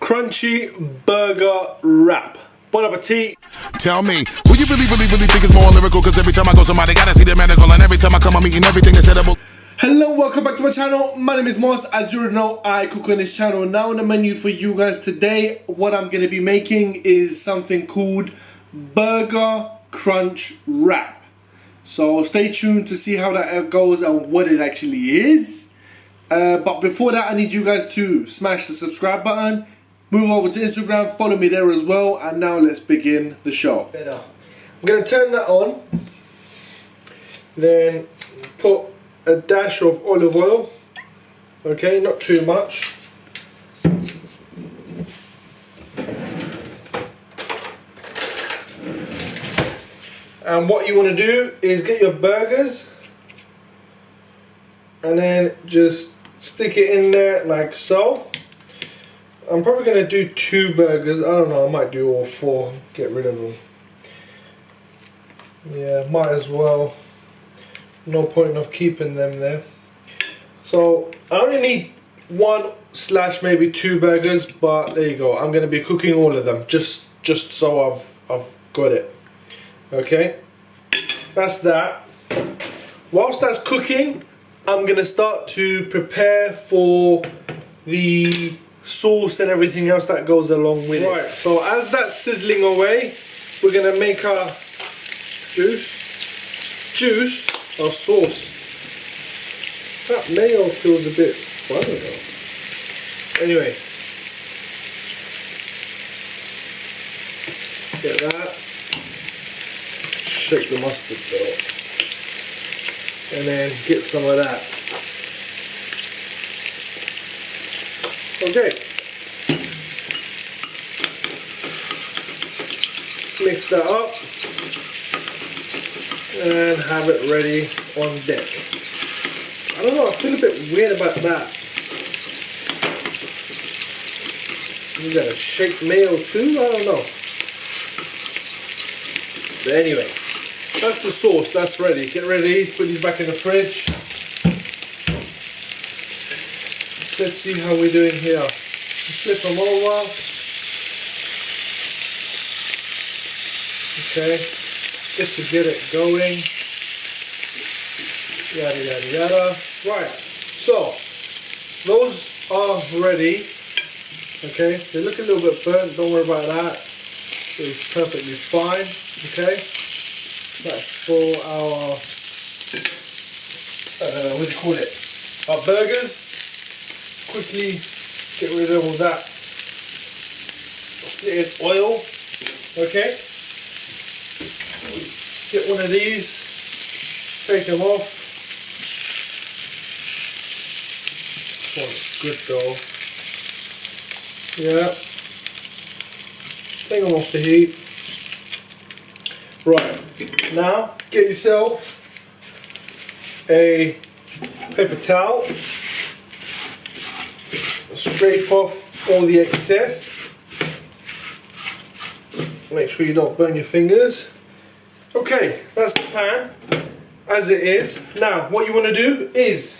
crunchy burger wrap. Bon appetit. Tell me, who you really think is more lyrical? Cause every time I go somebody gotta see the medical, and every time I come I'm eating everything that's edible. Hello, welcome back to my channel. My name is Mos. As you already know, I cook on this channel. Now on the menu for you guys today, what I'm gonna be making is something called burger crunch wrap. So stay tuned to see how that goes and what it actually is. But before that, I need you guys to smash the subscribe button, move over to Instagram, follow me there as well, and now let's begin the show. I'm going to turn that on, then put a dash of olive oil, okay, not too much. And what you want to do is get your burgers and then just stick it in there like so. I'm probably going to do 2 burgers. I don't know, I might do all 4, get rid of them. Yeah, might as well. No point of keeping them there. So I only need 1 / maybe 2 burgers, but there you go. I'm going to be cooking all of them just so I've got it. Okay, that's that. Whilst that's cooking, I'm going to start to prepare for the sauce and everything else that goes along with it. Right, so as that's sizzling away, we're going to make our juice or sauce. That mayo feels a bit funny though. Anyway, get that. Shake the mustard though. And then get some of that. Okay. Mix that up and have it ready on deck. I don't know, I feel a bit weird about that. You gotta shake mayo too? I don't know. But anyway, that's the sauce, that's ready. Get rid of these, put these back in the fridge. Let's see how we're doing here. Flip them over. Okay, just to get it going. Yada yada yada. Right, so those are ready. Okay, they look a little bit burnt, don't worry about that. It's perfectly fine. Okay, that's for our what do you call it? Our burgers. Quickly get rid of all that split oil. Okay, get one of these, take them off. Oh, it's good though. Yeah, take them off the heat. Right, now get yourself a paper towel. Scrape off all the excess. Make sure you don't burn your fingers. Okay, that's the pan as it is. Now what you want to do is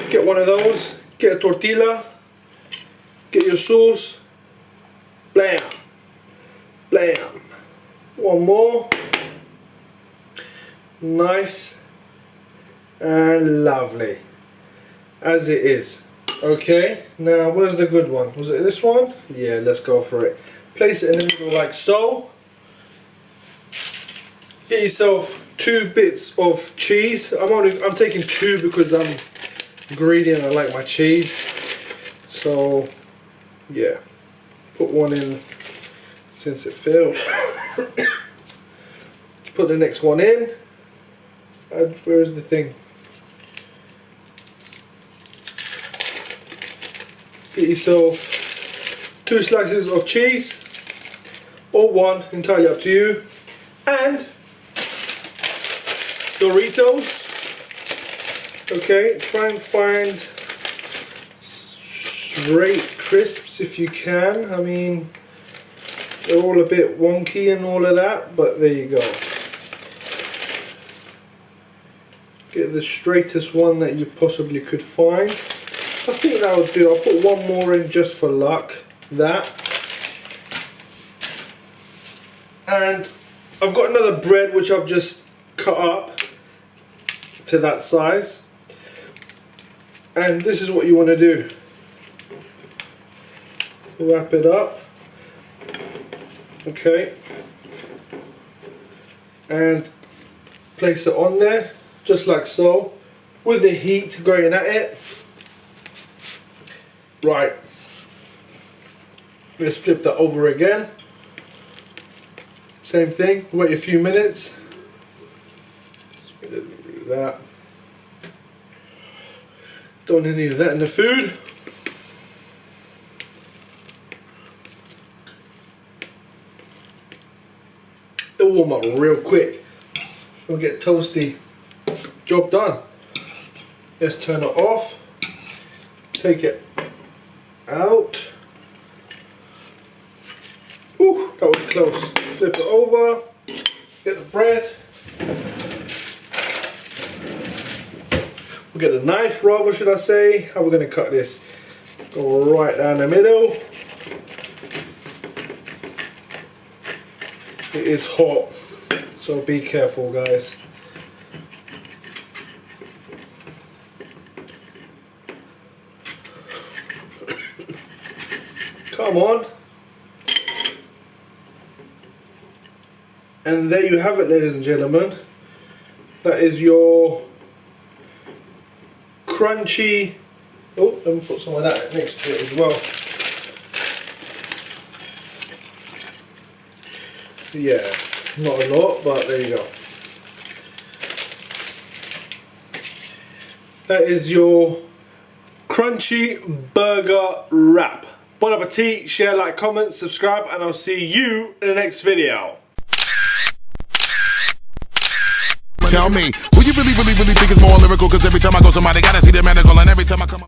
get one of those, get a tortilla, get your sauce, blam, blam, one more, nice and lovely. As it is. Okay, now where's the good one? Was it this one? Yeah, let's go for it. Place it in the middle like so. Get yourself 2 bits of cheese. I'm taking 2 because I'm greedy and I like my cheese. So yeah, put one in since it failed. Put the next one in. Where's the thing? Get yourself 2 slices of cheese, or 1, entirely up to you, and Doritos. Okay, try and find straight crisps if you can. I mean, they're all a bit wonky and all of that, but there you go. Get the straightest one that you possibly could find. I think that would do. I'll put one more in just for luck. That. And I've got another bread which I've just cut up to that size. And this is what you want to do. Wrap it up. Okay. And place it on there, just like so, with the heat going at it. Right. Let's flip that over again. Same thing, wait a few minutes. Do that. Don't need any of that in the food. It'll warm up real quick. It'll get toasty. Job done. Let's turn it off. Take it out. Ooh, that was close. Flip it over. Get the bread. We'll get a knife, rather, should I say. How we're going to cut this? Go right down the middle. It is hot, so be careful, guys. Come on. And there you have it, ladies and gentlemen. That is your crunchy. Oh, let me put some of that next to it as well. Yeah, not a lot, but there you go. That is your crunchy burger wrap. Bon appetit, share, like, comment, subscribe, and I'll see you in the next video. Tell me, who you really think is more lyrical? Cause every time I go somebody gotta see the medical, and every time I come up